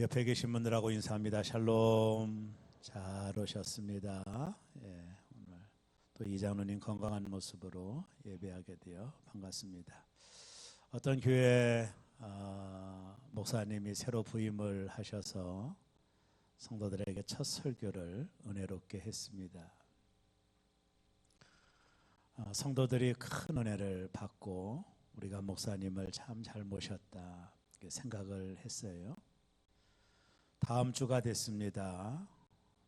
우리 옆에 계신 분들하고 인사합니다. 샬롬. 잘 오셨습니다. 오늘 또 이장로님 건강한 모습으로 예배하게 되어 반갑습니다. 어떤 교회 목사님이 새로 부임을 하셔서 성도들에게 첫 설교를 은혜롭게 했습니다. 성도들이 큰 은혜를 받고 우리가 목사님을 참 잘 모셨다 생각을 했어요. 다음 주가 됐습니다.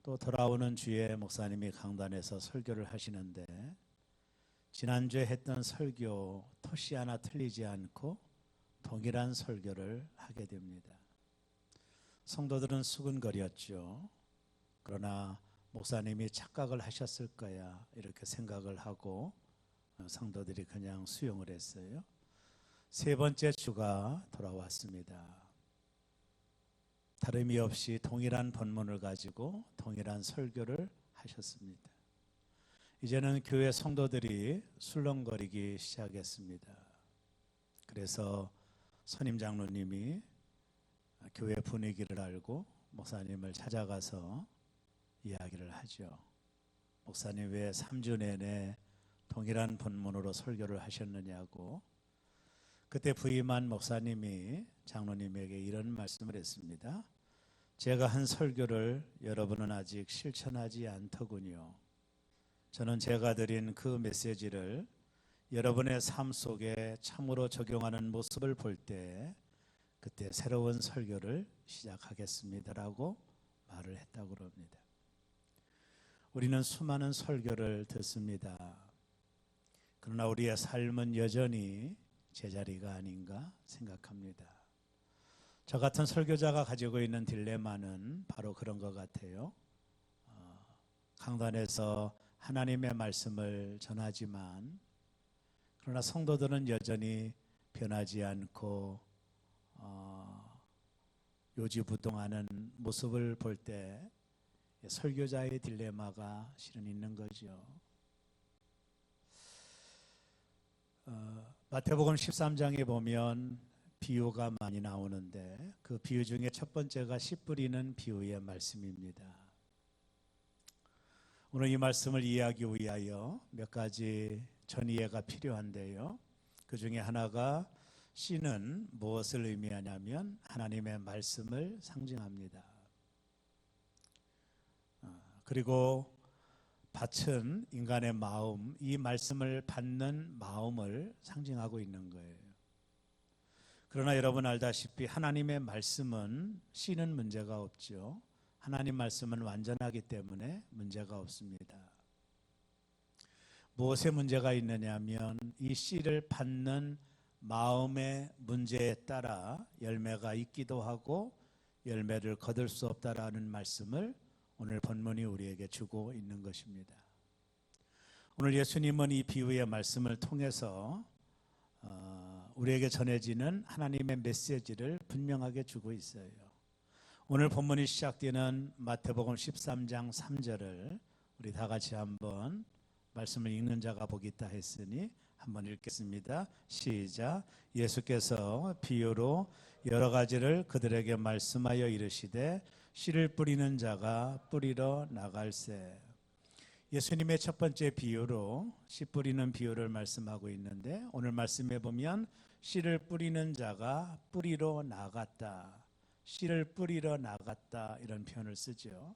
또 돌아오는 주에 목사님이 강단에서 설교를 하시는데 지난주에 했던 설교 토시 하나 틀리지 않고 동일한 설교를 하게 됩니다. 성도들은 수근거렸죠. 그러나 목사님이 착각을 하셨을 거야 이렇게 생각을 하고 성도들이 그냥 수용을 했어요. 세 번째 주가 돌아왔습니다. 다름이 없이 동일한 본문을 가지고 동일한 설교를 하셨습니다. 이제는 교회 성도들이 술렁거리기 시작했습니다. 그래서 선임 장로님이 교회 분위기를 알고 목사님을 찾아가서 이야기를 하죠. 목사님 왜 3주 내내 동일한 본문으로 설교를 하셨느냐고. 그때 부임한 목사님이 장로님에게 이런 말씀을 했습니다. 제가 한 설교를 여러분은 아직 실천하지 않더군요. 저는 제가 드린 그 메시지를 여러분의 삶 속에 참으로 적용하는 모습을 볼 때 그때 새로운 설교를 시작하겠습니다라고 말을 했다고 합니다. 우리는 수많은 설교를 듣습니다. 그러나 우리의 삶은 여전히 제자리가 아닌가 생각합니다. 저 같은 설교자가 가지고 있는 딜레마는 바로 그런 것 같아요. 강단에서 하나님의 말씀을 전하지만 그러나 성도들은 여전히 변하지 않고 요지부동하는 모습을 볼 때 설교자의 딜레마가 실은 있는 거죠. 마태복음 13장에 보면 비유가 많이 나오는데 그 비유 중에 첫 번째가 씨 뿌리는 비유의 말씀입니다. 오늘 이 말씀을 이해하기 위하여 몇 가지 전이해가 필요한데요. 그 중에 하나가 씨는 무엇을 의미하냐면 하나님의 말씀을 상징합니다. 그리고 밭은 인간의 마음, 이 말씀을 받는 마음을 상징하고 있는 거예요. 그러나 여러분 알다시피 하나님의 말씀은 씨는 문제가 없죠. 하나님 말씀은 완전하기 때문에 문제가 없습니다. 무엇에 문제가 있느냐면 이 씨를 받는 마음의 문제에 따라 열매가 있기도 하고 열매를 거둘 수 없다라는 말씀을 오늘 본문이 우리에게 주고 있는 것입니다. 오늘 예수님은 이 비유의 말씀을 통해서 우리에게 전해지는 하나님의 메시지를 분명하게 주고 있어요. 오늘 본문이 시작되는 마태복음 13장 3절을 우리 다 같이 한번 말씀을 읽는 자가 복이 있다 했으니 한번 읽겠습니다. 시작. 예수께서 비유로 여러 가지를 그들에게 말씀하여 이르시되 씨를 뿌리는 자가 뿌리러 나갈새. 예수님의 첫 번째 비유로 씨 뿌리는 비유를 말씀하고 있는데 오늘 말씀에 보면 씨를 뿌리는 자가 뿌리러 나갔다. 씨를 뿌리러 나갔다 이런 표현을 쓰죠.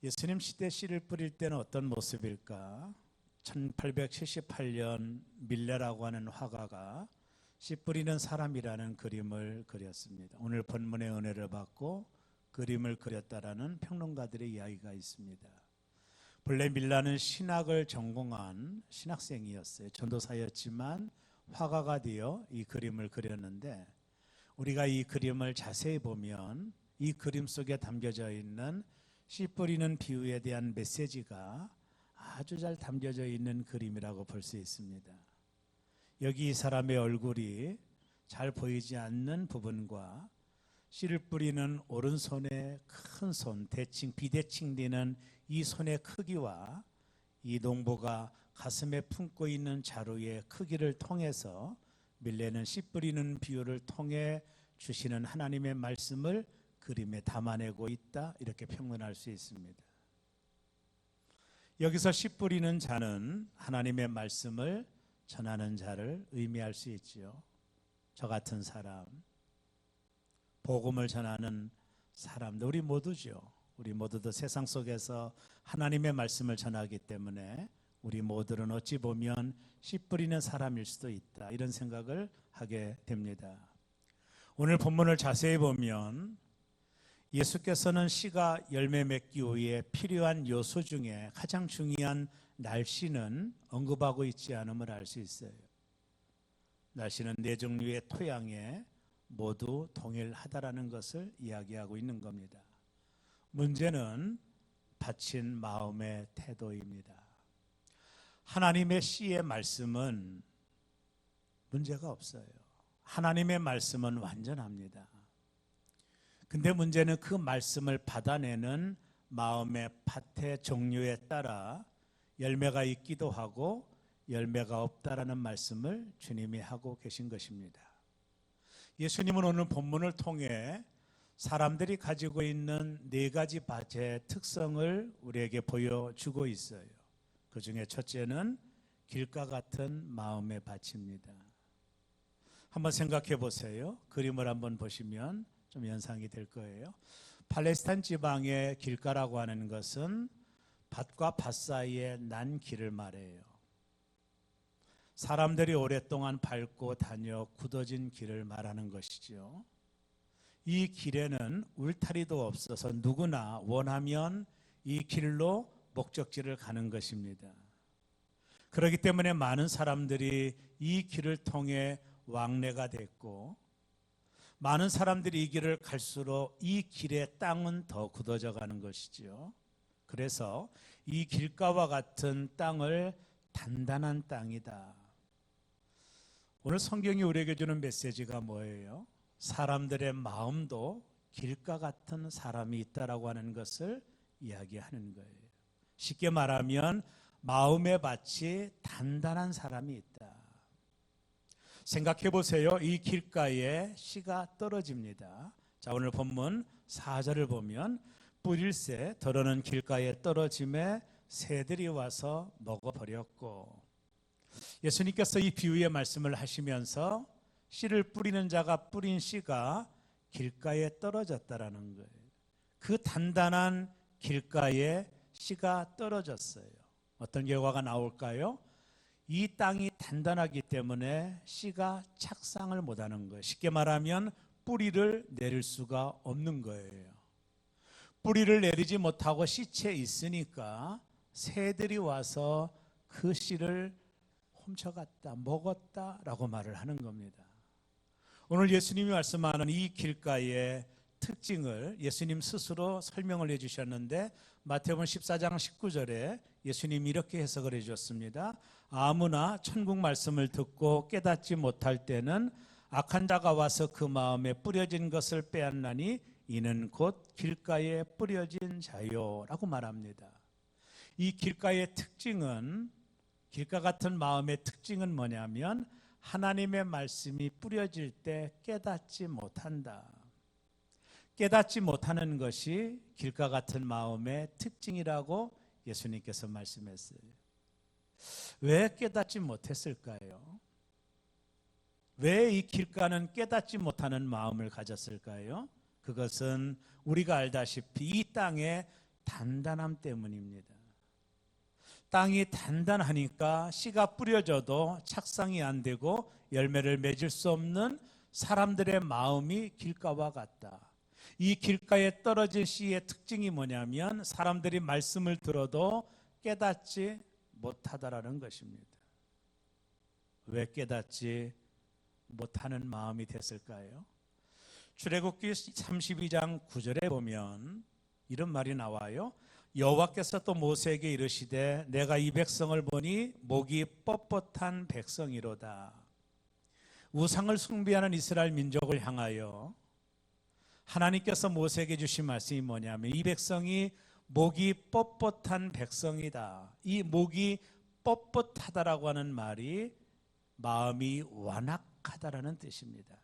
예수님 시대 씨를 뿌릴 때는 어떤 모습일까? 1878년 밀레라고 하는 화가가 씨 뿌리는 사람이라는 그림을 그렸습니다. 오늘 본문의 은혜를 받고 그림을 그렸다라는 평론가들의 이야기가 있습니다. 본래 밀라는 신학을 전공한 신학생이었어요. 전도사였지만 화가가 되어 이 그림을 그렸는데 우리가 이 그림을 자세히 보면 이 그림 속에 담겨져 있는 씨 뿌리는 비유에 대한 메시지가 아주 잘 담겨져 있는 그림이라고 볼 수 있습니다. 여기 이 사람의 얼굴이 잘 보이지 않는 부분과 씨를 뿌리는 오른손의 큰 손, 대칭, 비대칭 되는 이 손의 크기와 이 농부가 가슴에 품고 있는 자루의 크기를 통해서 밀레는 씨 뿌리는 비유를 통해 주시는 하나님의 말씀을 그림에 담아내고 있다, 이렇게 평론할 수 있습니다. 여기서 씨 뿌리는 자는 하나님의 말씀을 전하는 자를 의미할 수 있지요. 저 같은 사람, 복음을 전하는 사람들, 우리 모두죠. 우리 모두도 세상 속에서 하나님의 말씀을 전하기 때문에 우리 모두는 어찌 보면 씨 뿌리는 사람일 수도 있다, 이런 생각을 하게 됩니다. 오늘 본문을 자세히 보면 예수께서는 씨가 열매 맺기 위해 필요한 요소 중에 가장 중요한 날씨는 언급하고 있지 않음을 알 수 있어요. 날씨는 네 종류의 토양에 모두 동일하다라는 것을 이야기하고 있는 겁니다. 문제는 바친 마음의 태도입니다. 하나님의 씨의 말씀은 문제가 없어요. 하나님의 말씀은 완전합니다. 근데 문제는 그 말씀을 받아내는 마음의 밭의 종류에 따라 열매가 있기도 하고 열매가 없다라는 말씀을 주님이 하고 계신 것입니다. 예수님은 오늘 본문을 통해 사람들이 가지고 있는 네 가지 밭의 특성을 우리에게 보여주고 있어요. 그 중에 첫째는 길가 같은 마음의 밭입니다. 한번 생각해 보세요. 그림을 한번 보시면 좀 연상이 될 거예요. 팔레스타인 지방의 길가라고 하는 것은 밭과 밭 사이에 난 길을 말해요. 사람들이 오랫동안 밟고 다녀 굳어진 길을 말하는 것이죠. 이 길에는 울타리도 없어서 누구나 원하면 이 길로 목적지를 가는 것입니다. 그렇기 때문에 많은 사람들이 이 길을 통해 왕래가 됐고, 많은 사람들이 이 길을 갈수록 이 길의 땅은 더 굳어져 가는 것이죠. 그래서 이 길가와 같은 땅을 단단한 땅이다. 오늘 성경이 우리에게 주는 메시지가 뭐예요? 사람들의 마음도 길가 같은 사람이 있다라고 하는 것을 이야기하는 거예요. 쉽게 말하면 마음의 밭이 단단한 사람이 있다. 생각해 보세요. 이 길가에 씨가 떨어집니다. 자, 오늘 본문 4절을 보면 뿌릴새 더러는 길가에 떨어짐에 새들이 와서 먹어버렸고, 예수님께서 이 비유의 말씀을 하시면서 씨를 뿌리는 자가 뿌린 씨가 길가에 떨어졌다라는 거예요. 그 단단한 길가에 씨가 떨어졌어요. 어떤 결과가 나올까요? 이 땅이 단단하기 때문에 씨가 착상을 못하는 거예요. 쉽게 말하면 뿌리를 내릴 수가 없는 거예요. 뿌리를 내리지 못하고 씨채 있으니까 새들이 와서 그 씨를 훔쳐갔다, 먹었다라고 말을 하는 겁니다. 오늘 예수님이 말씀하는 이 길가의 특징을 예수님 스스로 설명을 해주셨는데, 마태복음 14장 19절에 예수님이 이렇게 해석을 해주셨습니다. 아무나 천국 말씀을 듣고 깨닫지 못할 때는 악한 자가 와서 그 마음에 뿌려진 것을 빼앗나니 이는 곧 길가에 뿌려진 자요 라고 말합니다. 이 길가의 특징은, 길가 같은 마음의 특징은 뭐냐면 하나님의 말씀이 뿌려질 때 깨닫지 못한다. 깨닫지 못하는 것이 길가 같은 마음의 특징이라고 예수님께서 말씀했어요. 왜 깨닫지 못했을까요? 왜 이 길가는 깨닫지 못하는 마음을 가졌을까요? 그것은 우리가 알다시피 이 땅의 단단함 때문입니다. 땅이 단단하니까 씨가 뿌려져도 착상이 안 되고 열매를 맺을 수 없는 사람들의 마음이 길가와 같다. 이 길가에 떨어진 씨의 특징이 뭐냐면 사람들이 말씀을 들어도 깨닫지 못하다라는 것입니다. 왜 깨닫지 못하는 마음이 됐을까요? 출애굽기 32장 9절에 보면 이런 말이 나와요. 여호와께서 또 모세에게 이르시되 내가 이 백성을 보니 목이 뻣뻣한 백성이로다. 우상을 숭배하는 이스라엘 민족을 향하여 하나님께서 모세에게 주신 말씀이 뭐냐면 이 백성이 목이 뻣뻣한 백성이다. 이 목이 뻣뻣하다라고 하는 말이 마음이 완악하다라는 뜻입니다.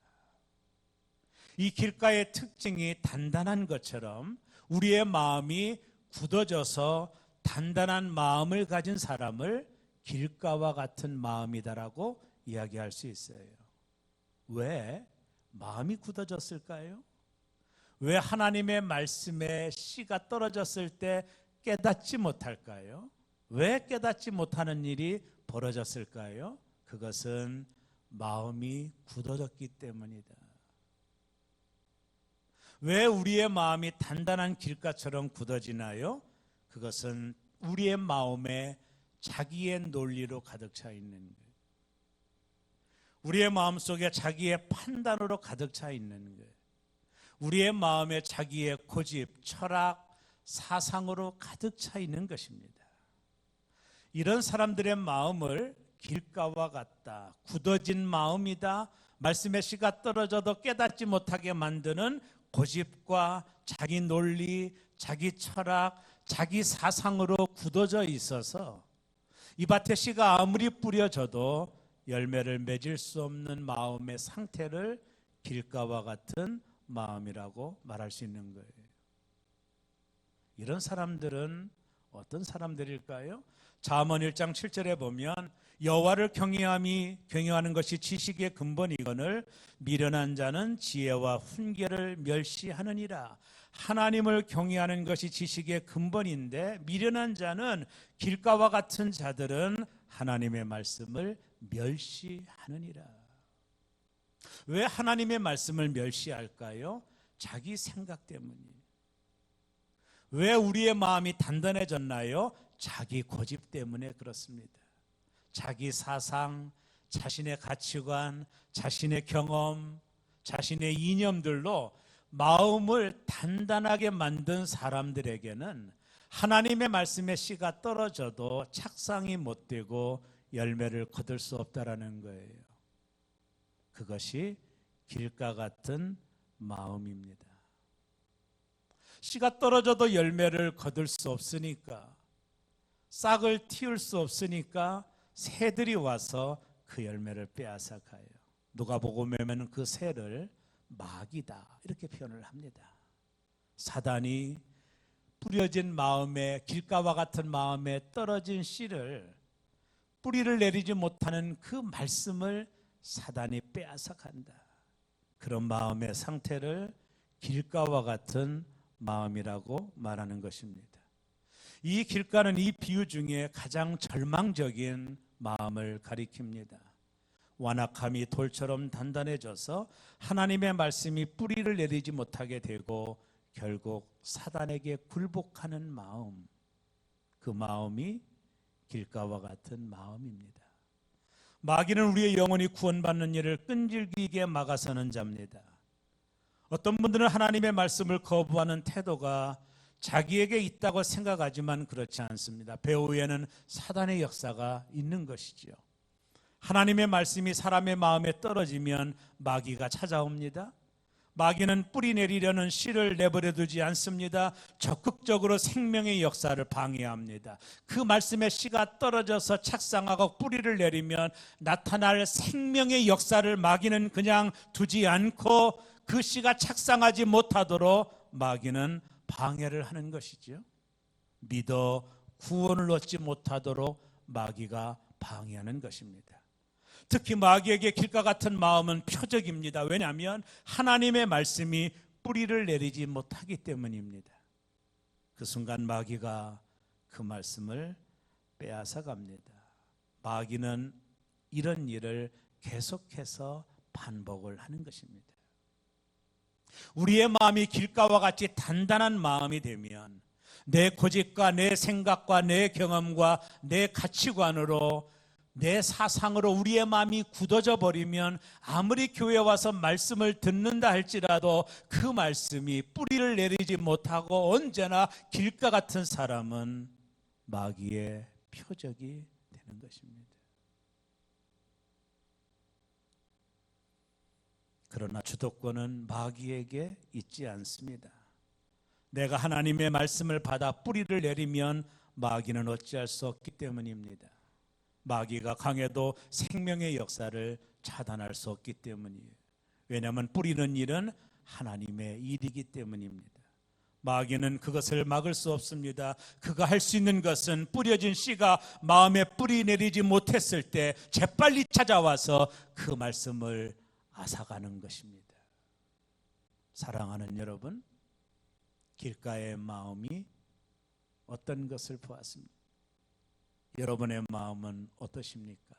이 길가의 특징이 단단한 것처럼 우리의 마음이 굳어져서 단단한 마음을 가진 사람을 길가와 같은 마음이다라고 이야기할 수 있어요. 왜 마음이 굳어졌을까요? 왜 하나님의 말씀에 씨가 떨어졌을 때 깨닫지 못할까요? 왜 깨닫지 못하는 일이 벌어졌을까요? 그것은 마음이 굳어졌기 때문이다. 왜 우리의 마음이 단단한 길가처럼 굳어지나요? 그것은 우리의 마음에 자기의 논리로 가득 차 있는 거예요. 우리의 마음속에 자기의 판단으로 가득 차 있는 거예요. 우리의 마음에 자기의 고집, 철학, 사상으로 가득 차 있는 것입니다. 이런 사람들의 마음을 길가와 같다, 굳어진 마음이다, 말씀의 씨가 떨어져도 깨닫지 못하게 만드는 고집과 자기 논리, 자기 철학, 자기 사상으로 굳어져 있어서 이 밭에 씨가 아무리 뿌려져도 열매를 맺을 수 없는 마음의 상태를 길가와 같은 마음이라고 말할 수 있는 거예요. 이런 사람들은 어떤 사람들일까요? 잠언 1장 7절에 보면 여호와를 경외하는 것이 지식의 근본이거늘 미련한 자는 지혜와 훈계를 멸시하느니라. 하나님을 경외하는 것이 지식의 근본인데 미련한 자는 길가와 같은 자들은 하나님의 말씀을 멸시하느니라. 왜 하나님의 말씀을 멸시할까요? 자기 생각 때문이에요. 왜 우리의 마음이 단단해졌나요? 자기 고집 때문에 그렇습니다. 자기 사상, 자신의 가치관, 자신의 경험, 자신의 이념들로 마음을 단단하게 만든 사람들에게는 하나님의 말씀의 씨가 떨어져도 착상이 못 되고 열매를 거둘 수 없다라는 거예요. 그것이 길가 같은 마음입니다. 씨가 떨어져도 열매를 거둘 수 없으니까, 싹을 틔울 수 없으니까 새들이 와서 그 열매를 빼앗아 가요. 누가복음에는 그 새를 마귀다 이렇게 표현을 합니다. 사단이 뿌려진 마음에, 길가와 같은 마음에 떨어진 씨를, 뿌리를 내리지 못하는 그 말씀을 사단이 빼앗아 간다. 그런 마음의 상태를 길가와 같은 마음이라고 말하는 것입니다. 이 길가는 이 비유 중에 가장 절망적인 마음을 가리킵니다. 완악함이 돌처럼 단단해져서 하나님의 말씀이 뿌리를 내리지 못하게 되고 결국 사단에게 굴복하는 마음, 그 마음이 길가와 같은 마음입니다. 마귀는 우리의 영혼이 구원받는 일을 끈질기게 막아서는 자입니다. 어떤 분들은 하나님의 말씀을 거부하는 태도가 자기에게 있다고 생각하지만 그렇지 않습니다. 배후에는 사단의 역사가 있는 것이죠. 하나님의 말씀이 사람의 마음에 떨어지면 마귀가 찾아옵니다. 마귀는 뿌리 내리려는 씨를 내버려 두지 않습니다. 적극적으로 생명의 역사를 방해합니다. 그 말씀의 씨가 떨어져서 착상하고 뿌리를 내리면 나타날 생명의 역사를 마귀는 그냥 두지 않고 그 씨가 착상하지 못하도록 마귀는 방해를 하는 것이죠. 믿어 구원을 얻지 못하도록 마귀가 방해하는 것입니다. 특히 마귀에게 길가 같은 마음은 표적입니다. 왜냐하면 하나님의 말씀이 뿌리를 내리지 못하기 때문입니다. 그 순간 마귀가 그 말씀을 빼앗아 갑니다. 마귀는 이런 일을 계속해서 반복을 하는 것입니다. 우리의 마음이 길가와 같이 단단한 마음이 되면 내 고집과 내 생각과 내 경험과 내 가치관으로, 내 사상으로 우리의 마음이 굳어져 버리면 아무리 교회에 와서 말씀을 듣는다 할지라도 그 말씀이 뿌리를 내리지 못하고 언제나 길가 같은 사람은 마귀의 표적이 되는 것입니다. 그러나 주도권은 마귀에게 있지 않습니다. 내가 하나님의 말씀을 받아 뿌리를 내리면 마귀는 어찌할 수 없기 때문입니다. 마귀가 강해도 생명의 역사를 차단할 수 없기 때문이에요. 왜냐하면 뿌리는 일은 하나님의 일이기 때문입니다. 마귀는 그것을 막을 수 없습니다. 그가 할 수 있는 것은 뿌려진 씨가 마음에 뿌리 내리지 못했을 때 재빨리 찾아와서 그 말씀을 앗아가는 것입니다. 사랑하는 여러분, 길가의 마음이 어떤 것을 보았습니까? 여러분의 마음은 어떠십니까?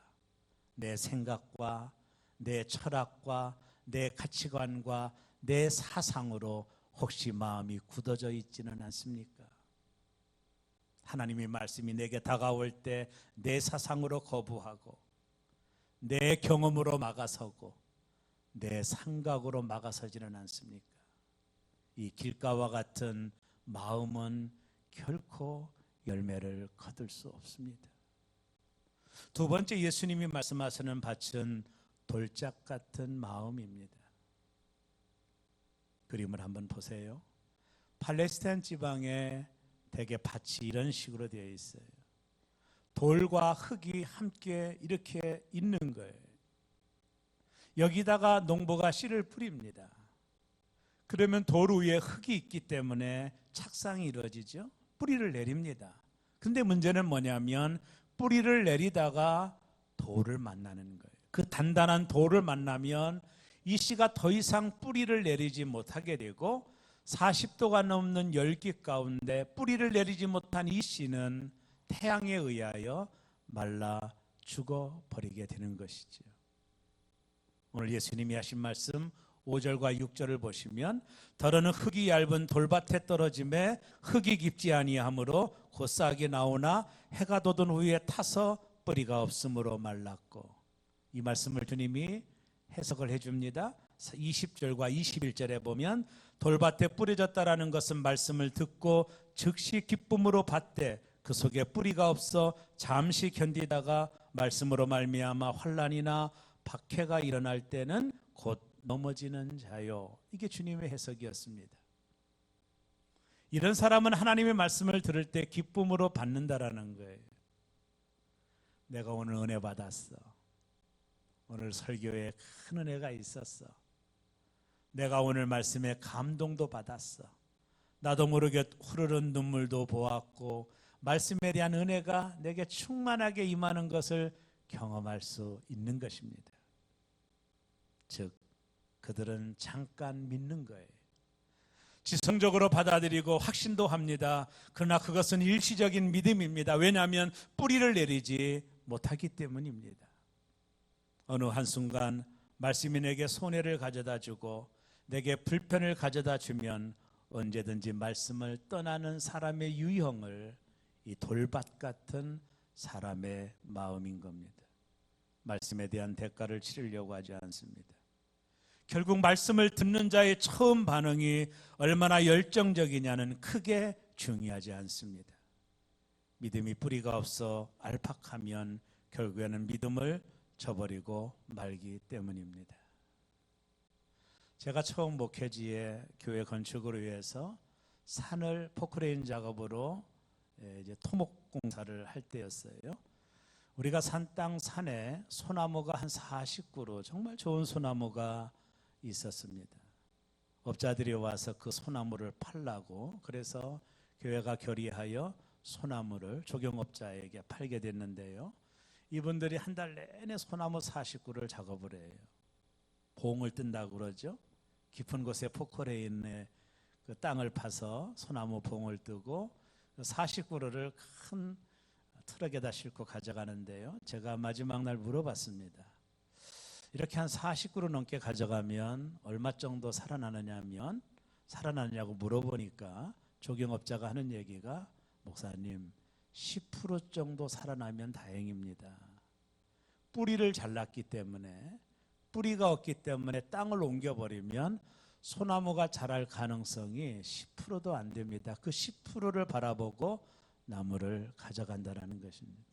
내 생각과 내 철학과 내 가치관과 내 사상으로 혹시 마음이 굳어져 있지는 않습니까? 하나님의 말씀이 내게 다가올 때 내 사상으로 거부하고 내 경험으로 막아서고 내 생각으로 막아서지는 않습니까? 이 길가와 같은 마음은 결코 열매를 거둘 수 없습니다. 두 번째, 예수님이 말씀하시는 밭은 돌짝 같은 마음입니다. 그림을 한번 보세요. 팔레스타인 지방에 대개 밭이 이런 식으로 되어 있어요. 돌과 흙이 함께 이렇게 있는 거예요. 여기다가 농부가 씨를 뿌립니다. 그러면 돌 위에 흙이 있기 때문에 착상이 이루어지죠. 뿌리를 내립니다. 근데 문제는 뭐냐면 뿌리를 내리다가 돌을 만나는 거예요. 그 단단한 돌을 만나면 이 씨가 더 이상 뿌리를 내리지 못하게 되고 40도가 넘는 열기 가운데 뿌리를 내리지 못한 이 씨는 태양에 의하여 말라 죽어버리게 되는 것이죠. 오늘 예수님이 하신 말씀 5절과 6절을 보시면 더러는 흙이 얇은 돌밭에 떨어짐에 흙이 깊지 아니하므로 곧 싹이 나오나 해가 돋은 후에 타서 뿌리가 없으므로 말랐고, 이 말씀을 주님이 해석을 해줍니다. 20절과 21절에 보면 돌밭에 뿌려졌다라는 것은 말씀을 듣고 즉시 기쁨으로 받되 그 속에 뿌리가 없어 잠시 견디다가 말씀으로 말미암아 환난이나 박해가 일어날 때는 곧 넘어지는 자요. 이게 주님의 해석이었습니다. 이런 사람은 하나님의 말씀을 들을 때 기쁨으로 받는다라는 거예요. 내가 오늘 은혜 받았어. 오늘 설교에 큰 은혜가 있었어. 내가 오늘 말씀에 감동도 받았어. 나도 모르게 흐르는 눈물도 보았고 말씀에 대한 은혜가 내게 충만하게 임하는 것을 경험할 수 있는 것입니다. 즉, 그들은 잠깐 믿는 거예요. 지성적으로 받아들이고 확신도 합니다. 그러나 그것은 일시적인 믿음입니다. 왜냐하면 뿌리를 내리지 못하기 때문입니다. 어느 한순간 말씀이 내게 손해를 가져다 주고 내게 불편을 가져다 주면 언제든지 말씀을 떠나는 사람의 유형을 이 돌밭 같은 사람의 마음인 겁니다. 말씀에 대한 대가를 치르려고 하지 않습니다. 결국 말씀을 듣는 자의 처음 반응이 얼마나 열정적이냐는 크게 중요하지 않습니다. 믿음이 뿌리가 없어 알팍하면 결국에는 믿음을 저버리고 말기 때문입니다. 제가 처음 목회지에 교회 건축을 위해서 산을 포크레인 작업으로 이제 토목 공사를 할 때였어요. 우리가 산 땅 산에 소나무가 한 40그루 정말 좋은 소나무가 있었습니다. 업자들이 와서 그 소나무를 팔라고, 그래서 교회가 결의하여 소나무를 조경업자에게 팔게 됐는데요. 이분들이 한 달 내내 소나무 40그루를 작업을 해요. 봉을 뜬다고 그러죠. 깊은 곳에 포크레인에 그 땅을 파서 소나무 봉을 뜨고 40그루를 큰 트럭에다 싣고 가져가는데요. 제가 마지막 날 물어봤습니다. 이렇게 한 40그루 넘게 가져가면 얼마 정도 살아나느냐고 물어보니까 조경업자가 하는 얘기가, 목사님 10% 정도 살아나면 다행입니다. 뿌리를 잘랐기 때문에, 뿌리가 없기 때문에 땅을 옮겨버리면 소나무가 자랄 가능성이 10%도 안 됩니다. 그 10%를 바라보고 나무를 가져간다는 것입니다.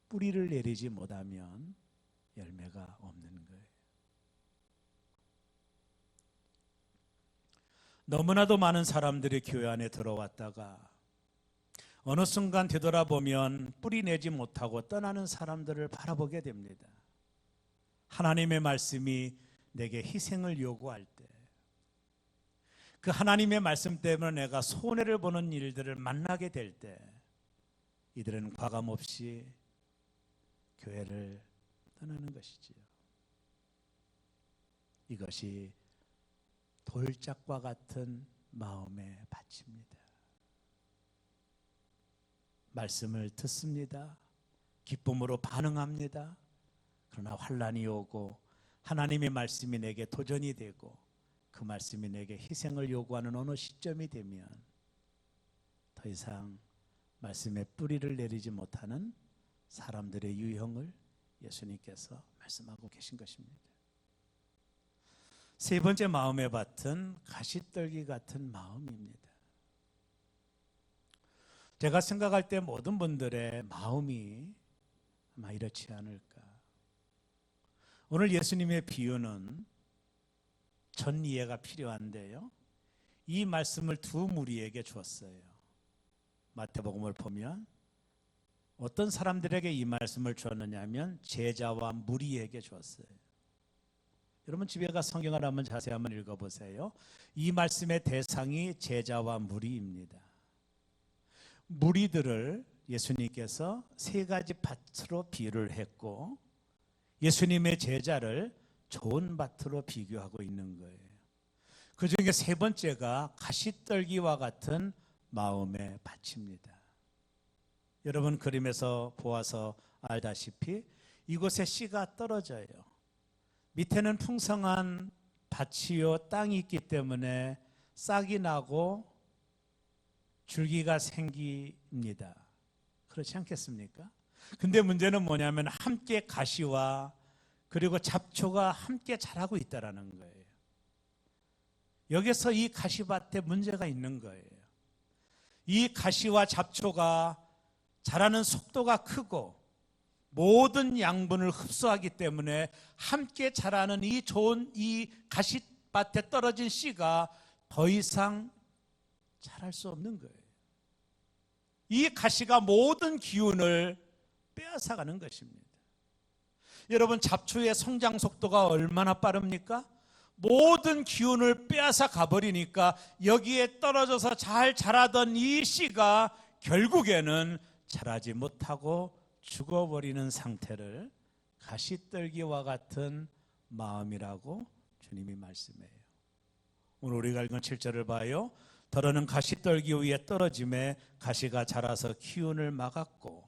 뿌리를 내리지 못하면 열매가 없는 거예요. 너무나도 많은 사람들이 교회 안에 들어왔다가 어느 순간 되돌아보면 뿌리 내지 못하고 떠나는 사람들을 바라보게 됩니다. 하나님의 말씀이 내게 희생을 요구할 때, 그 하나님의 말씀 때문에 내가 손해를 보는 일들을 만나게 될 때, 이들은 과감없이 교회를 떠나는 것이지요. 이것이 돌짝과 같은 마음의 밭입니다. 말씀을 듣습니다. 기쁨으로 반응합니다. 그러나 환난이 오고 하나님의 말씀이 내게 도전이 되고 그 말씀이 내게 희생을 요구하는 어느 시점이 되면 더 이상 말씀의 뿌리를 내리지 못하는 사람들의 유형을 예수님께서 말씀하고 계신 것입니다. 세 번째 마음의 밭은 가시떨기 같은 마음입니다. 제가 생각할 때 모든 분들의 마음이 아마 이렇지 않을까. 오늘 예수님의 비유는 전 이해가 필요한데요, 이 말씀을 두 무리에게 주었어요. 마태복음을 보면 어떤 사람들에게 이 말씀을 주었느냐 하면 제자와 무리에게 주었어요. 여러분 집에 가 성경을 한번 자세히 한번 읽어보세요. 이 말씀의 대상이 제자와 무리입니다. 무리들을 예수님께서 세 가지 밭으로 비유를 했고 예수님의 제자를 좋은 밭으로 비교하고 있는 거예요. 그 중에 세 번째가 가시떨기와 같은 마음의 밭입니다. 여러분 그림에서 보아서 알다시피 이곳에 씨가 떨어져요. 밑에는 풍성한 밭이요 땅이 있기 때문에 싹이 나고 줄기가 생깁니다. 그렇지 않겠습니까? 근데 문제는 뭐냐면 함께 가시와 그리고 잡초가 함께 자라고 있다는 거예요. 여기서 이 가시밭에 문제가 있는 거예요. 이 가시와 잡초가 자라는 속도가 크고 모든 양분을 흡수하기 때문에 함께 자라는 이 좋은 이 가시밭에 떨어진 씨가 더 이상 자랄 수 없는 거예요. 이 가시가 모든 기운을 빼앗아가는 것입니다. 여러분 잡초의 성장 속도가 얼마나 빠릅니까? 모든 기운을 빼앗아 가버리니까 여기에 떨어져서 잘 자라던 이 씨가 결국에는 자라지 못하고 죽어버리는 상태를 가시떨기와 같은 마음이라고 주님이 말씀해요. 오늘 우리가 읽은 7절을 봐요. 더러는 가시떨기 위에 떨어짐에 가시가 자라서 기운을 막았고,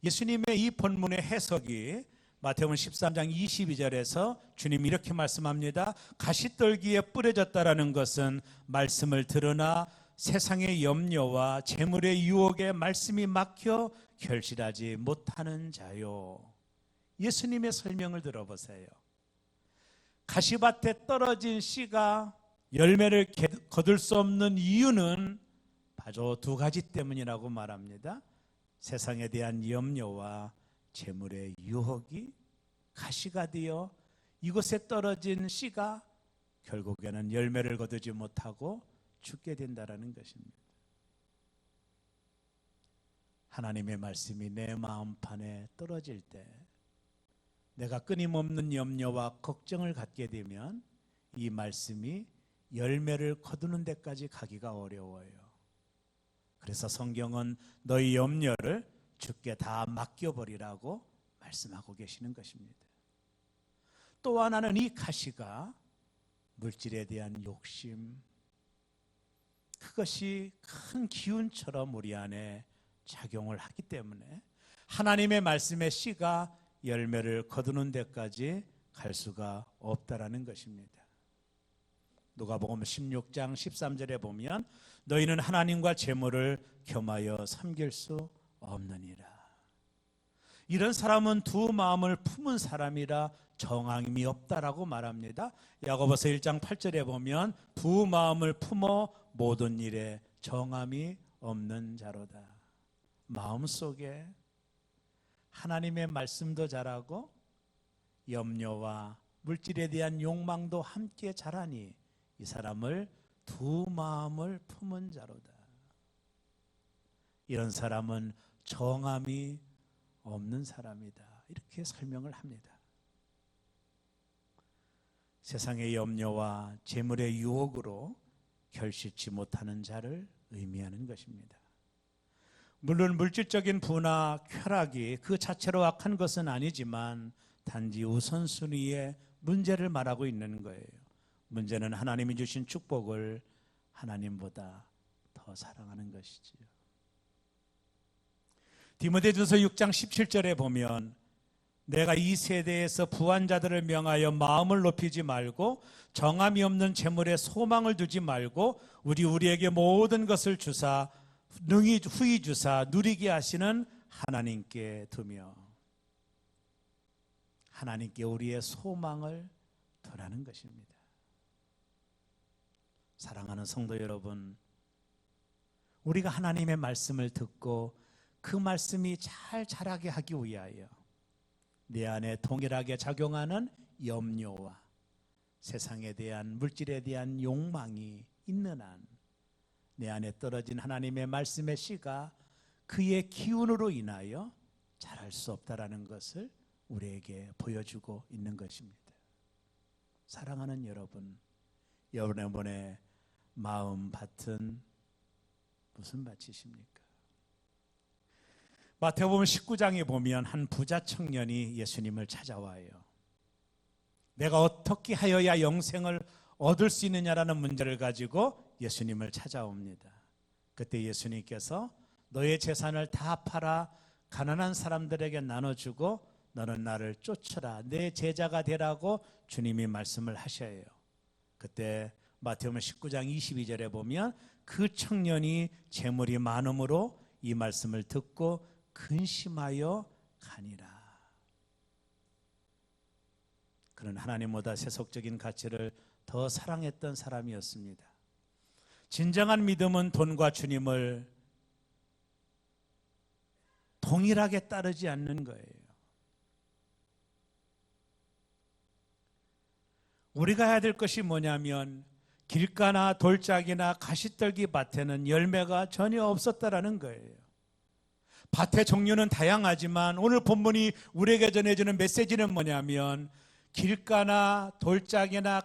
예수님의 이 본문의 해석이 마태복음 13장 22절에서 주님이 이렇게 말씀합니다. 가시떨기에 뿌려졌다라는 것은 말씀을 들으나 세상의 염려와 재물의 유혹에 말씀이 막혀 결실하지 못하는 자요. 예수님의 설명을 들어보세요. 가시밭에 떨어진 씨가 열매를 거둘 수 없는 이유는 바로 두 가지 때문이라고 말합니다. 세상에 대한 염려와 재물의 유혹이 가시가 되어 이곳에 떨어진 씨가 결국에는 열매를 거두지 못하고 죽게 된다는 것입니다. 하나님의 말씀이 내 마음판에 떨어질 때 내가 끊임없는 염려와 걱정을 갖게 되면 이 말씀이 열매를 거두는 데까지 가기가 어려워요. 그래서 성경은 너희 염려를 주께 다 맡겨버리라고 말씀하고 계시는 것입니다. 또 하나는 이 가시가 물질에 대한 욕심, 그것이 큰 기운처럼 우리 안에 작용을 하기 때문에 하나님의 말씀의 씨가 열매를 거두는 데까지 갈 수가 없다라는 것입니다. 누가복음 16장 13절에 보면 너희는 하나님과 재물을 겸하여 섬길 수 없느니라. 이런 사람은 두 마음을 품은 사람이라 정함이 없다라고 말합니다. 야고보서 1장 8절에 보면 두 마음을 품어 모든 일에 정함이 없는 자로다. 마음속에 하나님의 말씀도 자라고 염려와 물질에 대한 욕망도 함께 자라니 이 사람을 두 마음을 품은 자로다. 이런 사람은 정함이 없는 사람이다. 이렇게 설명을 합니다. 세상의 염려와 재물의 유혹으로 결실치 못하는 자를 의미하는 것입니다. 물론 물질적인 부나 쾌락이 그 자체로 악한 것은 아니지만 단지 우선순위의 문제를 말하고 있는 거예요. 문제는 하나님이 주신 축복을 하나님보다 더 사랑하는 것이지요. 디모데전서 6장 17절에 보면 내가 이 세대에서 부한 자들을 명하여 마음을 높이지 말고 정함이 없는 재물에 소망을 두지 말고 우리에게 모든 것을 주사 능히 후히 주사 누리게 하시는 하나님께 두며, 하나님께 우리의 소망을 두라는 것입니다. 사랑하는 성도 여러분, 우리가 하나님의 말씀을 듣고 그 말씀이 잘 자라게 하기 위하여 내 안에 동일하게 작용하는 염려와 세상에 대한, 물질에 대한 욕망이 있는 한 내 안에 떨어진 하나님의 말씀의 씨가 그의 기운으로 인하여 자랄 수 없다라는 것을 우리에게 보여주고 있는 것입니다. 사랑하는 여러분, 여러분의 마음 밭은 무슨 밭이십니까? 마태복음 19장에 보면 한 부자 청년이 예수님을 찾아와요. 내가 어떻게 하여야 영생을 얻을 수 있느냐라는 문제를 가지고 예수님을 찾아옵니다. 그때 예수님께서 너의 재산을 다 팔아 가난한 사람들에게 나눠주고 너는 나를 쫓으라, 내 제자가 되라고 주님이 말씀을 하셔요. 그때 마태복음 19장 22절에 보면 그 청년이 재물이 많음으로 이 말씀을 듣고 근심하여 가니라. 그는 하나님보다 세속적인 가치를 더 사랑했던 사람이었습니다. 진정한 믿음은 돈과 주님을 동일하게 따르지 않는 거예요. 우리가 해야 될 것이 뭐냐면 길가나 돌짝이나 가시떨기 밭에는 열매가 전혀 없었다라는 거예요. 밭의 종류는 다양하지만 오늘 본문이 우리에게 전해주는 메시지는 뭐냐면 길가나 돌짝이나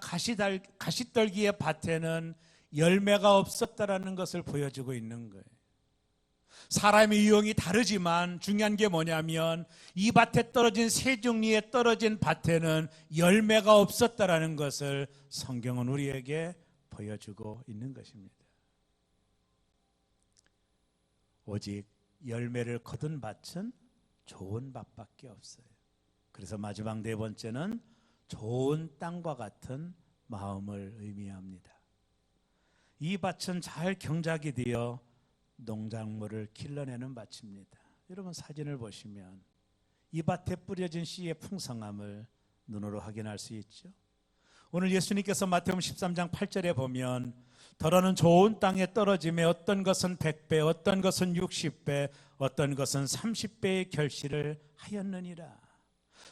가시떨기의 밭에는 열매가 없었다라는 것을 보여주고 있는 거예요. 사람의 유형이 다르지만 중요한 게 뭐냐면 이 밭에 떨어진 세 종류에 떨어진 밭에는 열매가 없었다라는 것을 성경은 우리에게 보여주고 있는 것입니다. 오직 열매를 거둔 밭은 좋은 밭밖에 없어요. 그래서 마지막 네 번째는 좋은 땅과 같은 마음을 의미합니다. 이 밭은 잘 경작이 되어 농작물을 길러내는 밭입니다. 여러분 사진을 보시면 이 밭에 뿌려진 씨의 풍성함을 눈으로 확인할 수 있죠. 오늘 예수님께서 마태복음 13장 8절에 보면 더러는 좋은 땅에 떨어짐에 어떤 것은 100배, 어떤 것은 60배, 어떤 것은 30배의 결실을 하였느니라.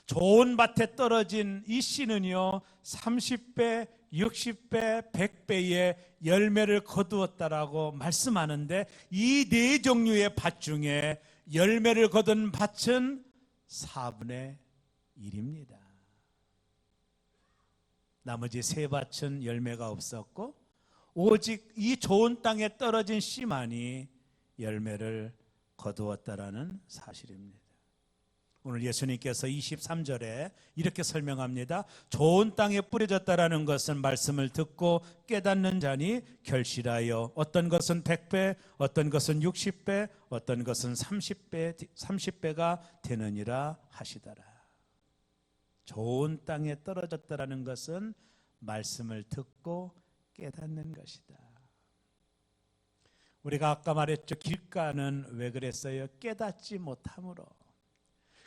좋은 밭에 떨어진 이 씨는요 30배, 60배, 100배의 열매를 거두었다라고 말씀하는데 이 네 종류의 밭 중에 열매를 거둔 밭은 4분의 1입니다. 나머지 세 밭은 열매가 없었고 오직 이 좋은 땅에 떨어진 씨만이 열매를 거두었다라는 사실입니다. 오늘 예수님께서 23절에 이렇게 설명합니다. 좋은 땅에 뿌려졌다라는 것은 말씀을 듣고 깨닫는 자니 결실하여 어떤 것은 100배, 어떤 것은 60배, 어떤 것은 30배가 되느니라 하시더라. 좋은 땅에 떨어졌다라는 것은 말씀을 듣고 깨닫는 것이다. 우리가 아까 말했죠. 길가는 왜 그랬어요? 깨닫지 못함으로.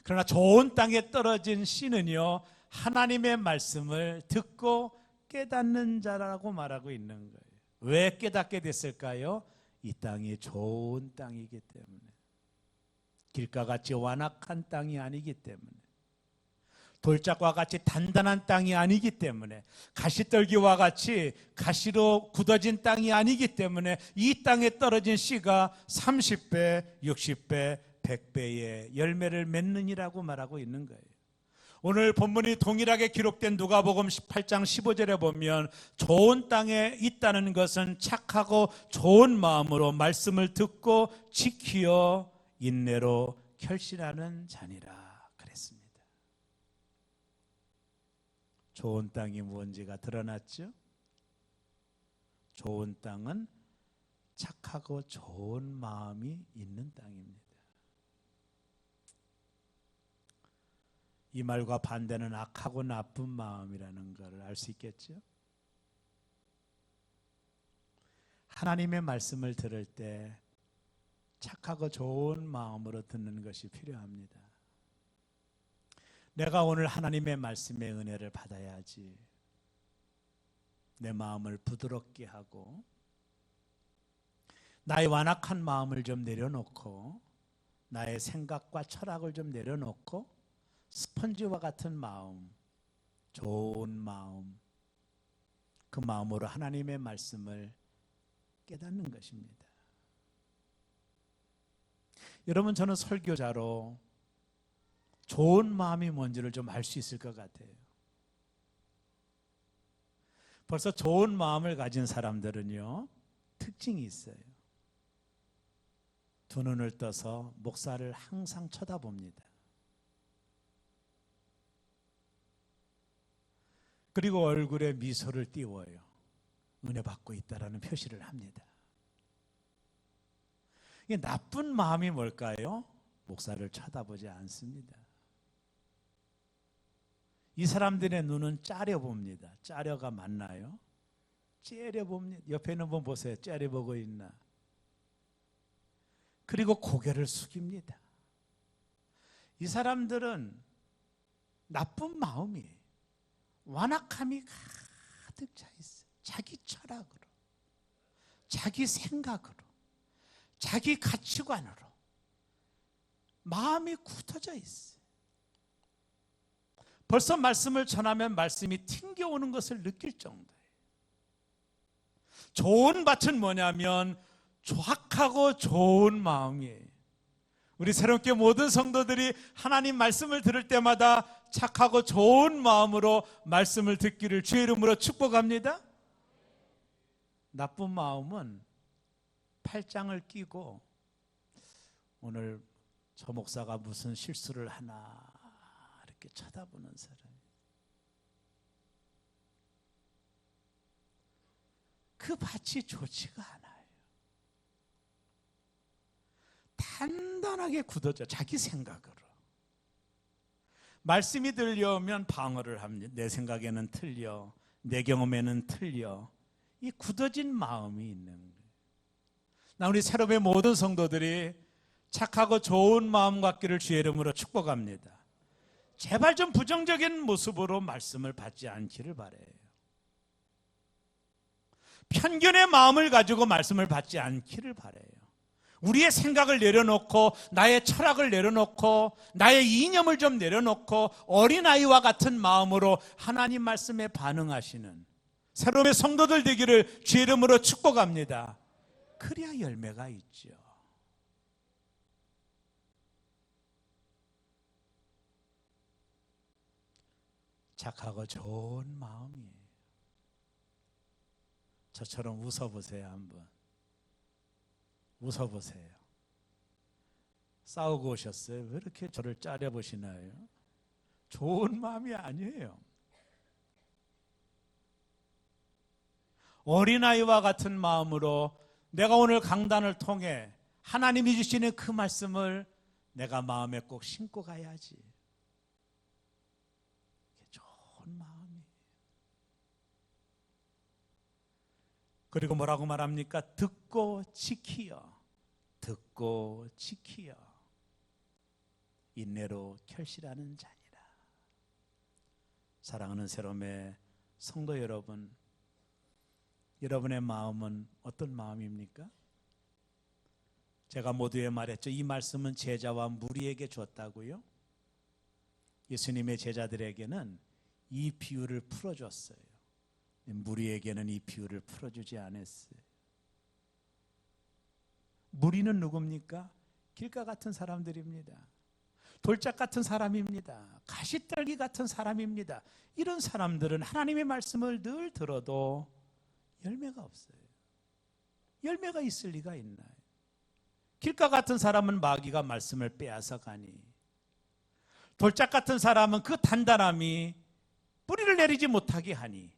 그러나 좋은 땅에 떨어진 씨는요 하나님의 말씀을 듣고 깨닫는 자라고 말하고 있는 거예요. 왜 깨닫게 됐을까요? 이 땅이 좋은 땅이기 때문에, 길가같이 완악한 땅이 아니기 때문에, 돌짝과 같이 단단한 땅이 아니기 때문에, 가시떨기와 같이 가시로 굳어진 땅이 아니기 때문에 이 땅에 떨어진 씨가 30배, 60배, 100배의 열매를 맺느니라고 말하고 있는 거예요. 오늘 본문이 동일하게 기록된 누가복음 18장 15절에 보면 좋은 땅에 있다는 것은 착하고 좋은 마음으로 말씀을 듣고 지키어 인내로 결실하는 자니라 그랬습니다. 좋은 땅이 뭔지가 드러났죠? 좋은 땅은 착하고 좋은 마음이 있는 땅입니다. 이 말과 반대는 악하고 나쁜 마음이라는 것을 알 수 있겠죠? 하나님의 말씀을 들을 때 착하고 좋은 마음으로 듣는 것이 필요합니다. 내가 오늘 하나님의 말씀의 은혜를 받아야지. 내 마음을 부드럽게 하고 나의 완악한 마음을 좀 내려놓고 나의 생각과 철학을 좀 내려놓고 스펀지와 같은 마음, 좋은 마음, 그 마음으로 하나님의 말씀을 깨닫는 것입니다. 여러분, 저는 설교자로 좋은 마음이 뭔지를 좀 알 수 있을 것 같아요. 벌써 좋은 마음을 가진 사람들은요, 특징이 있어요. 두 눈을 떠서 목사를 항상 쳐다봅니다. 그리고 얼굴에 미소를 띄워요. 은혜 받고 있다라는 표시를 합니다. 이게 나쁜 마음이 뭘까요? 목사를 쳐다보지 않습니다. 이 사람들의 눈은 째려봅니다. 째려가 맞나요? 째려봅니다. 옆에 있는 분 보세요. 째려보고 있나? 그리고 고개를 숙입니다. 이 사람들은 나쁜 마음이에요. 완악함이 가득 차 있어요. 자기 철학으로, 자기 생각으로, 자기 가치관으로 마음이 굳어져 있어요. 벌써 말씀을 전하면 말씀이 튕겨오는 것을 느낄 정도예요. 좋은 밭은 뭐냐면 조악하고 좋은 마음이에요. 우리 새롭게 모든 성도들이 하나님 말씀을 들을 때마다 착하고 좋은 마음으로 말씀을 듣기를 주의 이름으로 축복합니다. 나쁜 마음은 팔짱을 끼고 오늘 저 목사가 무슨 실수를 하나 이렇게 쳐다보는 사람. 그 밭이 좋지가 않아요. 단단하게 굳어져 자기 생각으로. 말씀이 들려오면 방어를 합니다. 내 생각에는 틀려, 내 경험에는 틀려. 이 굳어진 마음이 있는 거예요. 나 우리 새롭의 모든 성도들이 착하고 좋은 마음 갖기를 주의 이름으로 축복합니다. 제발 좀 부정적인 모습으로 말씀을 받지 않기를 바라요. 편견의 마음을 가지고 말씀을 받지 않기를 바라요. 우리의 생각을 내려놓고 나의 철학을 내려놓고 나의 이념을 좀 내려놓고 어린아이와 같은 마음으로 하나님 말씀에 반응하시는 새로운 성도들 되기를 주의 이름으로 축복합니다. 그래야 열매가 있죠. 착하고 좋은 마음이에요. 저처럼 웃어보세요. 한번 웃어보세요. 싸우고 오셨어요? 왜 이렇게 저를 째려보시나요? 좋은 마음이 아니에요. 어린아이와 같은 마음으로 내가 오늘 강단을 통해 하나님이 주시는 그 말씀을 내가 마음에 꼭 심고 가야지. 좋은 마음이. 그리고 뭐라고 말합니까? 듣고 지키어. 듣고 지키어. 인내로 결실하는 자니라. 사랑하는 새롬의 성도 여러분, 여러분의 마음은 어떤 마음입니까? 제가 모두에 말했죠. 이 말씀은 제자와 무리에게 줬다고요. 예수님의 제자들에게는 이 비유를 풀어줬어요. 무리에게는 이 비유를 풀어주지 않았어요. 무리는 누굽니까? 길가 같은 사람들입니다. 돌짝 같은 사람입니다. 가시떨기 같은 사람입니다. 이런 사람들은 하나님의 말씀을 늘 들어도 열매가 없어요. 열매가 있을 리가 있나요? 길가 같은 사람은 마귀가 말씀을 빼앗아 가니, 돌짝 같은 사람은 그 단단함이 뿌리를 내리지 못하게 하니,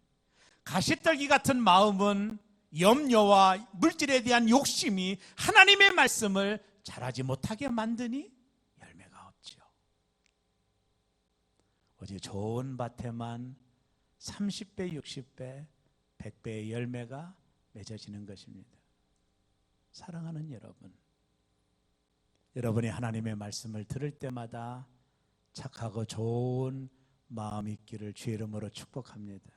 가시떨기 같은 마음은 염려와 물질에 대한 욕심이 하나님의 말씀을 자라지 못하게 만드니 열매가 없죠. 오직 좋은 밭에만 30배, 60배, 100배의 열매가 맺어지는 것입니다. 사랑하는 여러분, 여러분이 하나님의 말씀을 들을 때마다 착하고 좋은 마음 있기를 주의 이름으로 축복합니다.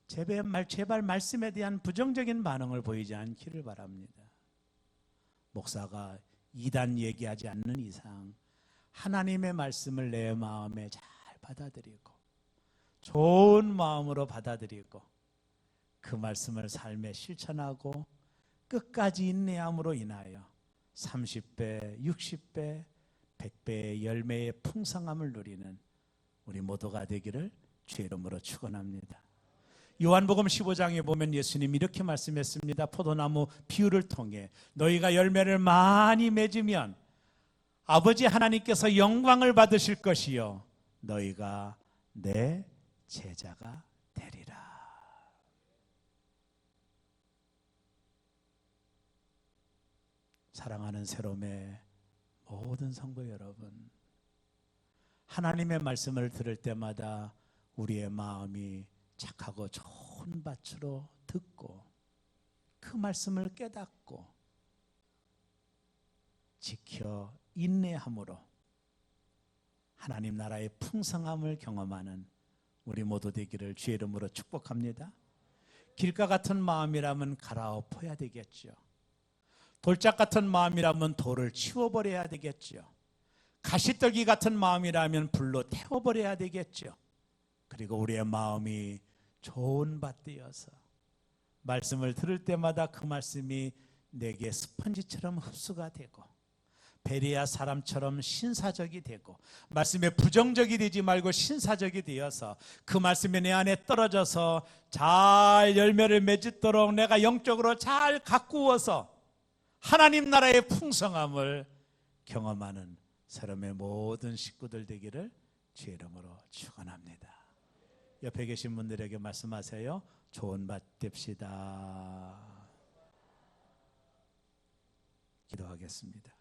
제발 말씀에 대한 부정적인 반응을 보이지 않기를 바랍니다. 목사가 이단 얘기하지 않는 이상 하나님의 말씀을 내 마음에 잘 받아들이고 좋은 마음으로 받아들이고 그 말씀을 삶에 실천하고 끝까지 인내함으로 인하여 30배, 60배, 100배의 열매의 풍성함을 누리는 우리 모두가 되기를 주의 이름으로 축원합니다. 요한복음 15장에 보면 예수님이 이렇게 말씀했습니다. 포도나무 비유를 통해 너희가 열매를 많이 맺으면 아버지 하나님께서 영광을 받으실 것이요 너희가 내 제자가 되리라. 사랑하는 새롬의 모든 성도 여러분, 하나님의 말씀을 들을 때마다 우리의 마음이 착하고 좋은 밭으로 듣고 그 말씀을 깨닫고 지켜 인내함으로 하나님 나라의 풍성함을 경험하는 우리 모두 되기를 주의 이름으로 축복합니다. 길가 같은 마음이라면 갈아엎어야 되겠죠. 돌짝 같은 마음이라면 돌을 치워버려야 되겠죠. 가시떨기 같은 마음이라면 불로 태워버려야 되겠죠. 그리고 우리의 마음이 좋은 밭 되어서 말씀을 들을 때마다 그 말씀이 내게 스펀지처럼 흡수가 되고 베레아 사람처럼 신사적이 되고 말씀에 부정적이 되지 말고 신사적이 되어서 그 말씀이 내 안에 떨어져서 잘 열매를 맺도록 내가 영적으로 잘 가꾸어서 하나님 나라의 풍성함을 경험하는 사람의 모든 식구들 되기를 주의 이름으로 축원합니다. 옆에 계신 분들에게 말씀하세요. 좋은 밭 됩시다. 기도하겠습니다.